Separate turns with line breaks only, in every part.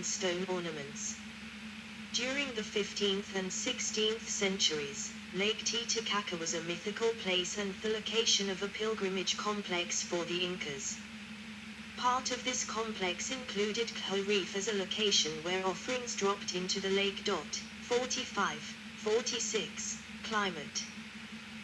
stone ornaments. During the 15th and 16th centuries, Lake Titicaca was a mythical place and the location of a pilgrimage complex for the Incas. Part of this complex included Coho Reef as a location where offerings dropped into the lake. 45-46 climate.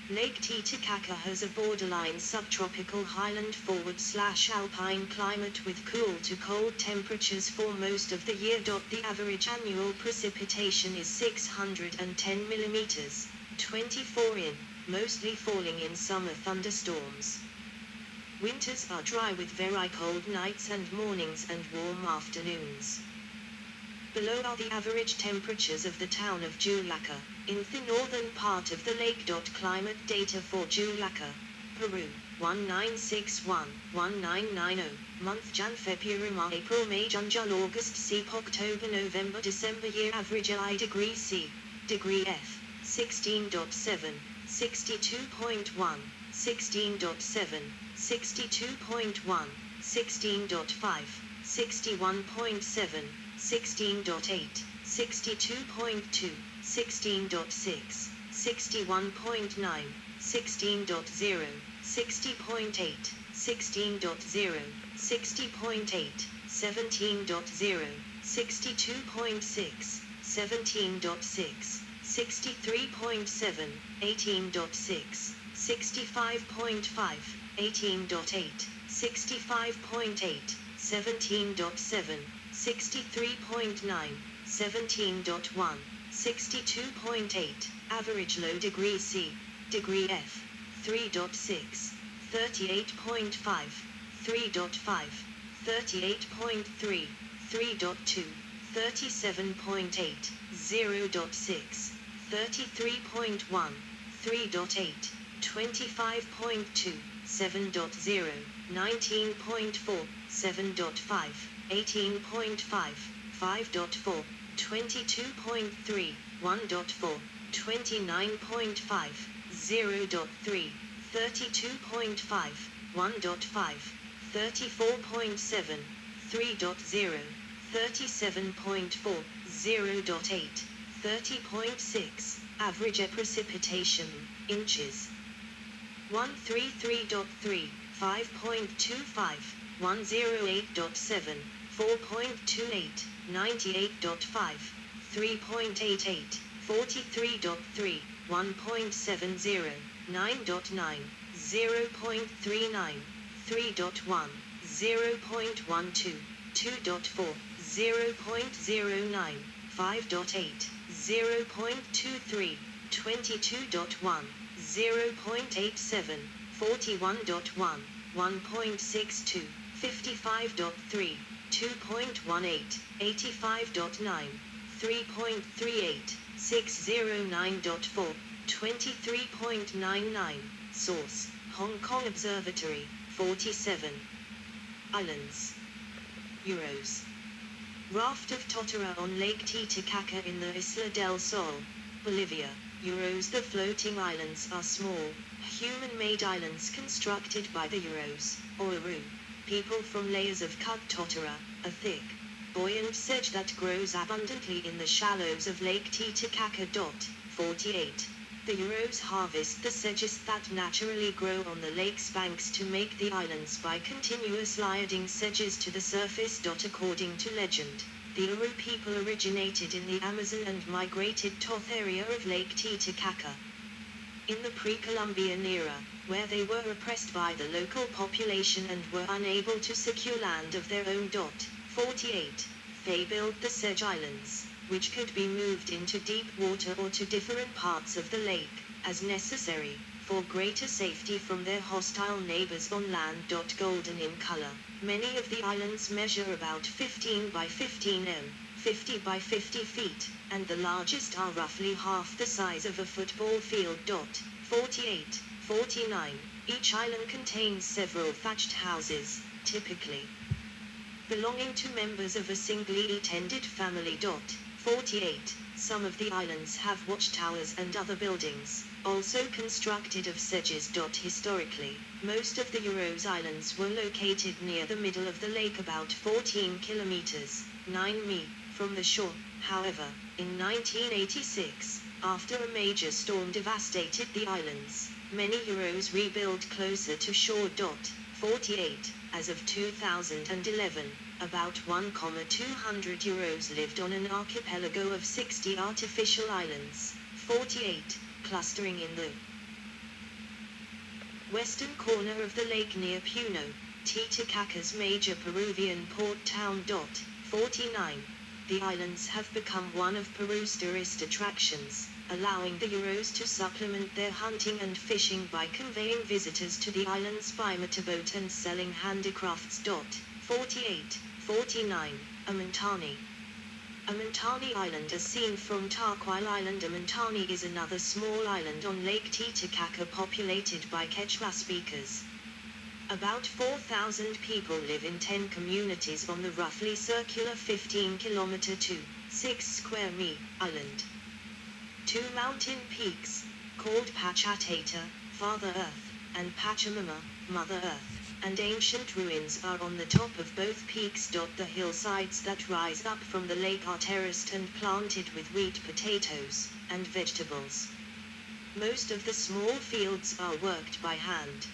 Lake Titicaca has a borderline subtropical highland/alpine climate with cool to cold temperatures for most of the year. The average annual precipitation is 610 mm, 24 in, mostly falling in summer thunderstorms. Winters are dry with very cold nights and mornings and warm afternoons. Below are the average temperatures of the town of Titicaca, in the northern part of the lake. Climate data for Titicaca, Peru, 1961-1990, month Jan February March April May June July August Sep October November December Year average I degree C, degree F, 16.7, 62.1, 16.7, 62.1, 16.5, 61.7, 16.8, 62.2, 16.6, 61.9, 16.0, 60.8, 16.0, 60.8, 17.0, 62.6, 17.6, 63.7, 18.6, 65.5, 18.8, 65.8, 17.7, 63.9, 17.1, 62.8, average low degree C, degree F, 3.6, 38.5, 3.5, 38.3, 3.2, 37.8, 0.6, 33.1, 3.8, 25.2, 7.0, 19.4, 7.5, 18.5, 5.4, 22.3, 1.4, 29.5, 0.3, 32.5, 1.5, 34.7, 3.0, 37.4, 0.8, 30.6, average precipitation, inches. 133.3, 5.25, 108.7, 4.28, 98.5, 3.88, 43.3, 1.70, 9.9, 0.39, 3.1, 0.12, 2.4, 0.09, 5.8, 0.23, 22.1, 0.87, 41.1, 1.62, 55.3, 2.18, 85.9, 3.38, 609.4, 23.99, source, Hong Kong Observatory, 47. Islands. Euros. Raft of Totara on Lake Titicaca in the Isla del Sol, Bolivia. Euros. The floating islands are small, human-made islands constructed by the Euros, or Aru, people from layers of cut totara, a thick, buoyant sedge that grows abundantly in the shallows of Lake Titicaca. 48. The Euros harvest the sedges that naturally grow on the lake's banks to make the islands by continuous sliding sedges to the surface. According to legend, the Aru people originated in the Amazon and migrated to the area of Lake Titicaca in the pre-Columbian era, where they were oppressed by the local population and were unable to secure land of their own. 48. They built the sedge islands, which could be moved into deep water or to different parts of the lake, as necessary, for greater safety from their hostile neighbors on land. Golden in color, many of the islands measure about 15 by 15 m, 50 by 50 feet, and the largest are roughly half the size of a football field. 48, 49. Each island contains several thatched houses, typically belonging to members of a singly attended family. 48. Some of the islands have watchtowers and other buildings, also constructed of sedges. Historically, most of the Euros Islands were located near the middle of the lake, about 14 kilometers, 9 mi, from the shore. However, in 1986, after a major storm devastated the islands, many Euros rebuilt closer to shore. 48. As of 2011, about 1,200 Euros lived on an archipelago of 60 artificial islands, 48, clustering in the western corner of the lake near Puno, Titicaca's major Peruvian port town. 49. The islands have become one of Peru's tourist attractions, allowing the Euros to supplement their hunting and fishing by conveying visitors to the islands by motorboat and selling handicrafts. 48. 49. Amintani. Amintani Island as seen from Tarquile Island. Amintani is another small island on Lake Titicaca populated by Quechua speakers. About 4,000 people live in 10 communities on the roughly circular 15-kilometer to 6 square mi island. Two mountain peaks, called Pachatata, Father Earth, and Pachamama, Mother Earth, and ancient ruins are on the top of both peaks. The hillsides that rise up from the lake are terraced and planted with wheat, potatoes, and vegetables. Most of the small fields are worked by hand.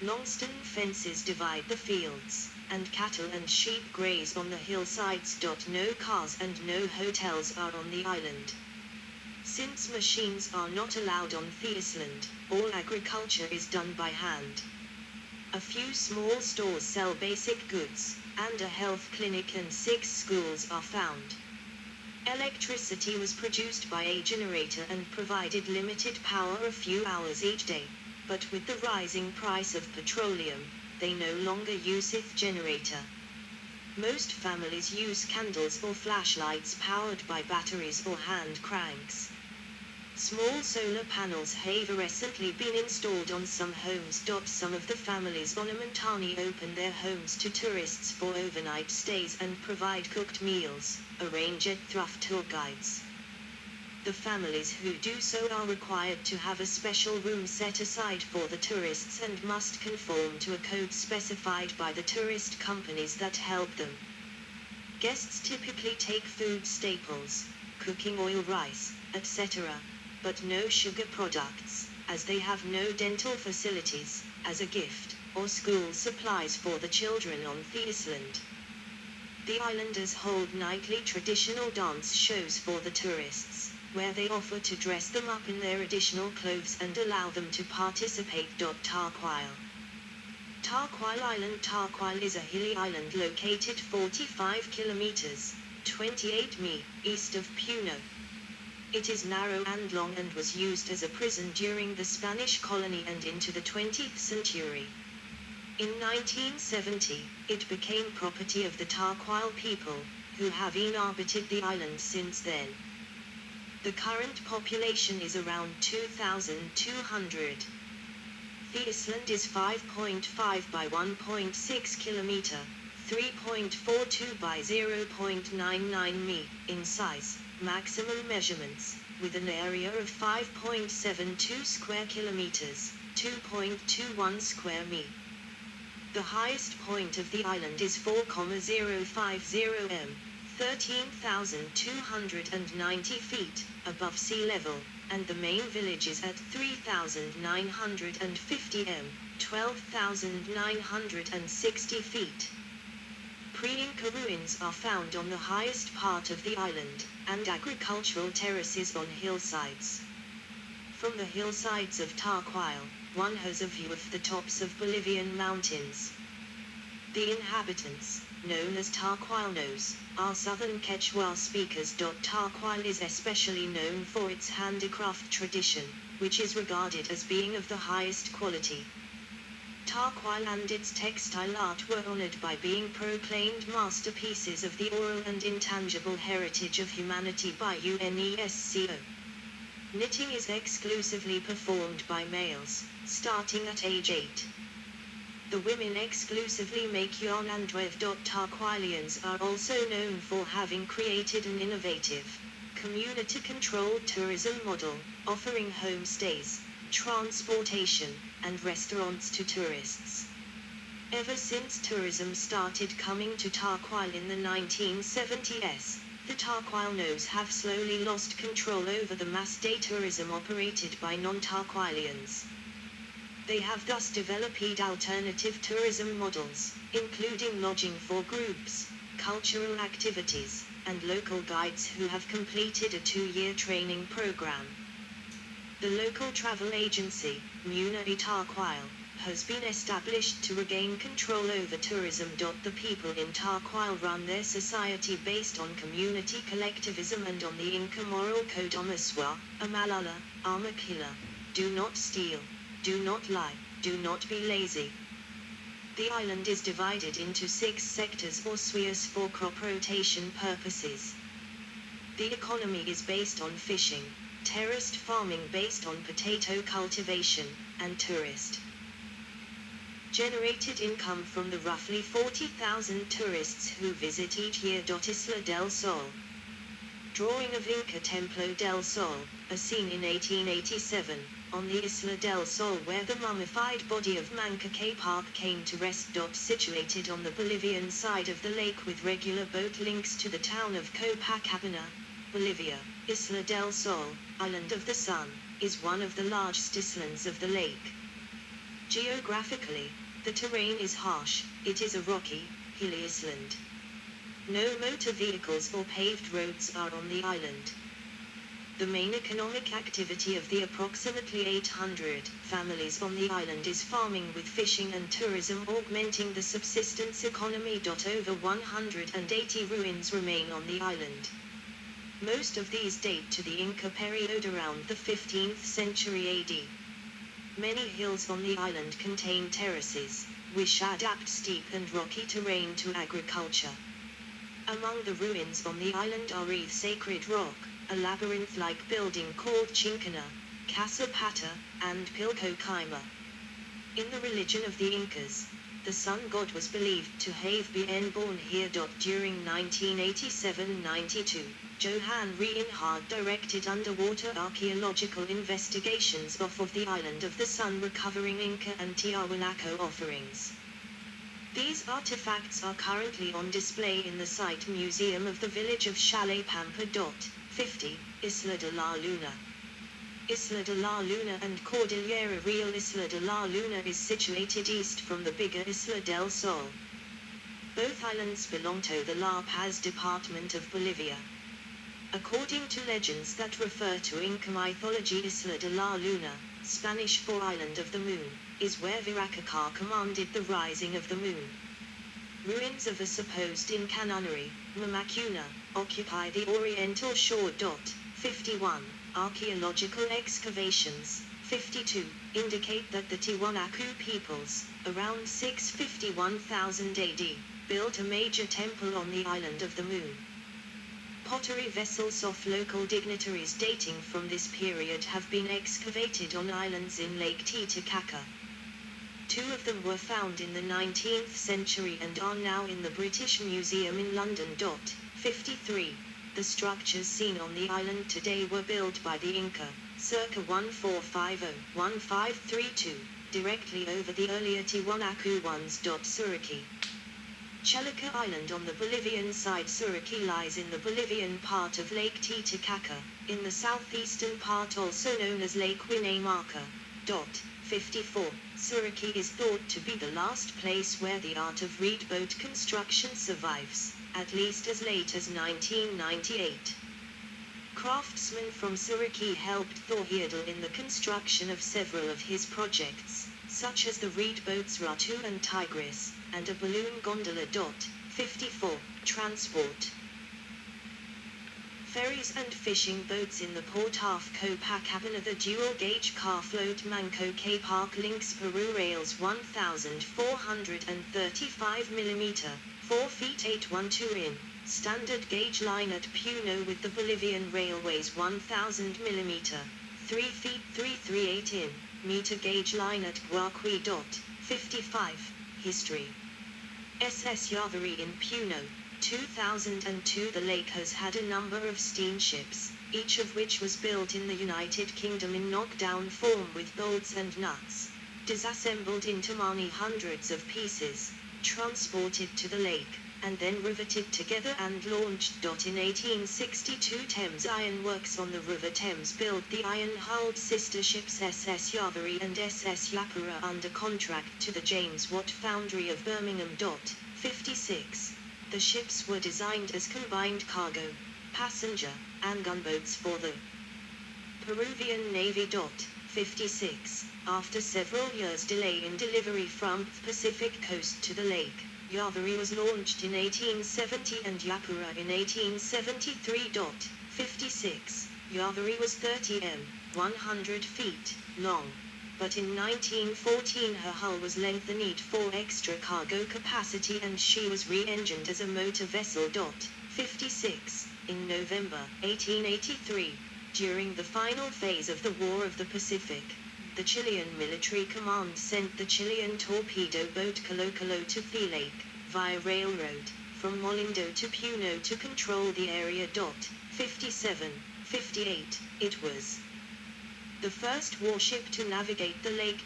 Long stone fences divide the fields, and cattle and sheep graze on the hillsides. No cars and no hotels are on the island. Since machines are not allowed on the island, all agriculture is done by hand. A few small stores sell basic goods, and a health clinic and 6 schools are found. Electricity was produced by a generator and provided limited power a few hours each day, but with the rising price of petroleum, they no longer use this generator. Most families use candles or flashlights powered by batteries or hand cranks. Small solar panels have recently been installed on some homes. Some of the families on Amintani open their homes to tourists for overnight stays and provide cooked meals, arrange at thrift tour guides. The families who do so are required to have a special room set aside for the tourists and must conform to a code specified by the tourist companies that help them. Guests typically take food staples, cooking oil, rice, etc., but no sugar products, as they have no dental facilities, as a gift, or school supplies for the children on the island. The islanders hold nightly traditional dance shows for the tourists, where they offer to dress them up in their additional clothes and allow them to participate. Tarquile. Tarquile Island. Tarquile is a hilly island located 45 kilometers, 28 mi, east of Puno. It is narrow and long and was used as a prison during the Spanish colony and into the 20th century. In 1970, it became property of the Tarquile people, who have inhabited the island since then. The current population is around 2,200. The island is 5.5 by 1.6 kilometer, 3.42 by 0.99 mi, in size, maximum measurements, with an area of 5.72 square kilometers, 2.21 square mi. The highest point of the island is 4,050 m, 13,290 feet, above sea level, and the main village is at 3,950 m, 12,960 feet. Pre-Inca ruins are found on the highest part of the island, and agricultural terraces on hillsides. From the hillsides of Tarquile, one has a view of the tops of Bolivian mountains. The inhabitants, known as Tarquilenos, are southern Quechua speakers. Tarquile is especially known for its handicraft tradition, which is regarded as being of the highest quality. Tarquile and its textile art were honored by being proclaimed masterpieces of the oral and intangible heritage of humanity by UNESCO. Knitting is exclusively performed by males, starting at age 8. The women exclusively make yarn and weave. Tarquilians are also known for having created an innovative, community-controlled tourism model, offering homestays, transportation, and restaurants to tourists. Ever since tourism started coming to Tarquile in the 1970s, the Tarquilenos have slowly lost control over the mass-day tourism operated by non-Tarquilians. They have thus developed alternative tourism models, including lodging for groups, cultural activities, and local guides who have completed a 2-year training program. The local travel agency, Muna e Tarquile, has been established to regain control over tourism. The people in Tarquile run their society based on community collectivism and on the Inca moral code Omaswa, Amalala, Amakila. Do not steal, do not lie, do not be lazy. The island is divided into 6 sectors or spheres for crop rotation purposes. The economy is based on fishing, terraced farming based on potato cultivation, and tourist generated income from the roughly 40,000 tourists who visit each year. Isla del Sol. Drawing of Inca Templo del Sol, a scene in 1887, on the Isla del Sol where the mummified body of Manca Capac came to rest. Situated on the Bolivian side of the lake with regular boat links to the town of Copacabana, Bolivia, Isla del Sol, Island of the Sun, is one of the largest islands of the lake. Geographically, the terrain is harsh. It is a rocky, hilly island. No motor vehicles or paved roads are on the island. The main economic activity of the approximately 800 families on the island is farming, with fishing and tourism augmenting the subsistence economy. Over 180 ruins remain on the island. Most of these date to the Inca period around the 15th century AD. Many hills on the island contain terraces, which adapt steep and rocky terrain to agriculture. Among the ruins on the island are Wreath Sacred Rock, a labyrinth-like building called Chincana, Casa Pata, and Pilco Kaima. In the religion of the Incas, the sun god was believed to have been born here. During 1987-92, Johan Reinhard directed underwater archaeological investigations off of the island of the sun, recovering Inca and Tiahuanaco offerings. These artifacts are currently on display in the site museum of the village of Chalet Pampa. 50, Isla de la Luna. Isla de la Luna and Cordillera Real. Isla de la Luna is situated east from the bigger Isla del Sol. Both islands belong to the La Paz department of Bolivia. According to legends that refer to Inca mythology, Isla de la Luna, Spanish for Island of the Moon, is where Viracocha commanded the rising of the moon. Ruins of a supposed Inca nunnery, Mamacuna, occupy the oriental shore. 51. Archaeological excavations, 52, indicate that the Tiwanaku peoples, around 651,000 AD, built a major temple on the island of the moon. Pottery vessels of local dignitaries dating from this period have been excavated on islands in Lake Titicaca. 2 of them were found in the 19th century and are now in the British Museum in London. 53. The structures seen on the island today were built by the Inca, circa 1450-1532, directly over the earlier Tiwanaku ones. Suriki. Chelica Island on the Bolivian side. Suriki lies in the Bolivian part of Lake Titicaca, in the southeastern part also known as Lake Winamaca. 54. Suriki is thought to be the last place where the art of reed boat construction survives, at least as late as 1998. Craftsmen from Suriki helped Thorhirdel in the construction of several of his projects, such as the reed boats Ratu and Tigris, and a balloon gondola. 54. Transport. Ferries and fishing boats in the port of Copacabana. The dual-gauge car float Manco Capac links Peru rails 1,435 mm, 4 feet 812 in, standard gauge line at Puno with the Bolivian Railways 1,000 mm, 3 feet 338 in, meter gauge line at Guaqui. 55. History. SS Yavari in Puno, 2002. The lake has had a number of steamships, each of which was built in the United Kingdom in knockdown form with bolts and nuts, disassembled into many hundreds of pieces, transported to the lake, and then riveted together and launched. In 1862, Thames Iron Works on the River Thames built the iron-hulled sister ships SS Yavari and SS Yapura under contract to the James Watt Foundry of Birmingham. 56. The ships were designed as combined cargo, passenger, and gunboats for the Peruvian Navy. 56. After several years' delay in delivery from the Pacific coast to the lake, Yavari was launched in 1870 and Yapura in 1873. 56. Yavari was 30 m, 100 feet, long. But in 1914 her hull was lengthened for extra cargo capacity and she was re-engined as a motor vessel. 56. In November 1883, during the final phase of the War of the Pacific, the Chilean military command sent the Chilean torpedo boat Colo Colo to the lake, via railroad, from Molindo to Puno to control the area. 57. 58. It was the first warship to navigate the lake.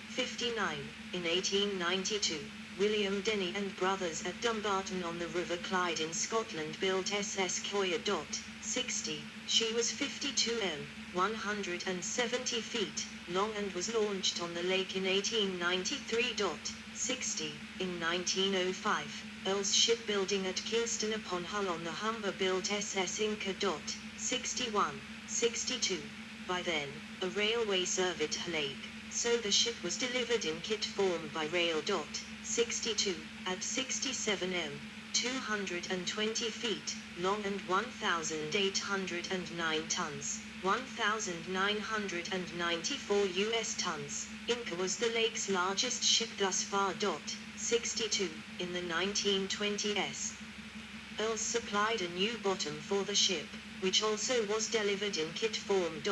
59. In 1892, William Denny and Brothers at Dumbarton on the River Clyde in Scotland built SS Coya. 60. She was 52 m, 170 feet, long and was launched on the lake in 1893. 60. In 1905, Earl's Shipbuilding at Kingston upon Hull on the Humber-built SS Inca. 61. 62. By then, a railway served her lake, so the ship was delivered in kit form by rail. 62. At 67 m, 220 feet, long and 1,809 tons, 1,994 US tons, Inca was the lake's largest ship thus far. 62. In the 1920s, Earls supplied a new bottom for the ship, which also was delivered in kit form.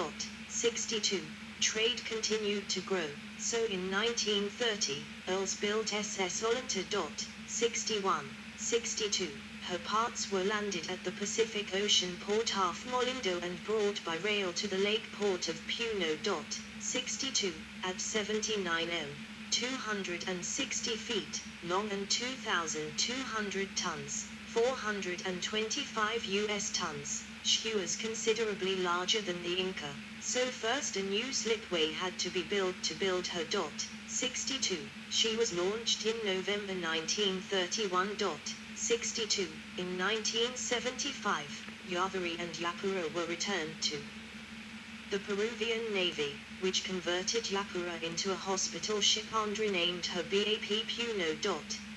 62. Trade continued to grow, so in 1930, Earls built SS Ollanta. 61. 62. Her parts were landed at the Pacific Ocean port Half Molindo and brought by rail to the lake port of Puno. 62. At 79 m, 260 feet, long and 2,200 tons, 425 US tons, she was considerably larger than the Inca, so first a new slipway had to be built to build her. 62. She was launched in November 1931. 62. In 1975, Yavari and Yapura were returned to the Peruvian Navy, which converted Yapura into a hospital ship and renamed her BAP Puno.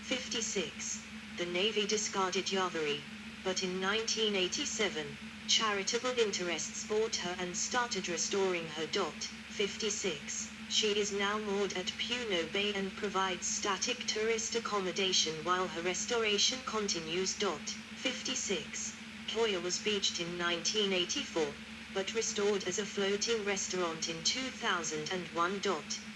56. The Navy discarded Yavari, but in 1987, charitable interests bought her and started restoring her. 56. She is now moored at Puno Bay and provides static tourist accommodation while her restoration continues. 56. Coya was beached in 1984, but restored as a floating restaurant in 2001.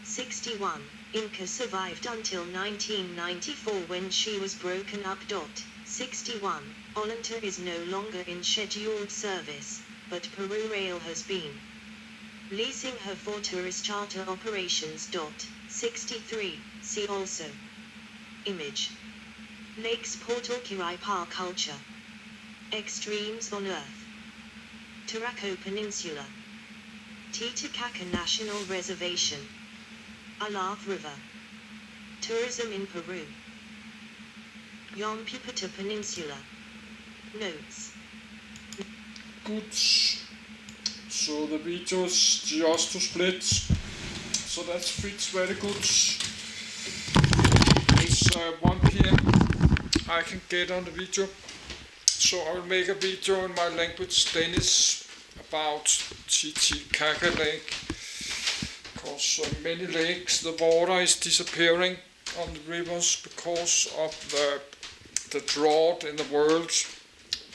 61. Inca survived until 1994 when she was broken up. 61. Ollanta is no longer in scheduled service, but Peru Rail has been leasing her for tourist charter operations. 63. See also. Image. Lakes Portal Kiraipa Culture. Extremes on Earth. Turaco Peninsula. Titicaca National Reservation. Alave River. Tourism in Peru. Yompipata Peninsula. Notes.
Good. So the video is just to split. So that fits very good. It's 1 p.m. I can get on the video. So I will make a video in my language Danish about Titicaca Lake. Because many lakes, the water is disappearing on the rivers because of the drought in the world.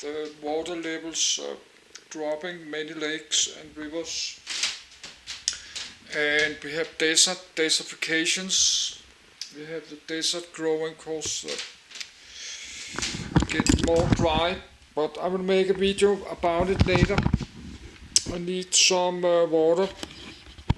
The water levels dropping many lakes and rivers, and we have desertifications. we have the desert growing cause get more dry, but I will make a video about it later. I need some water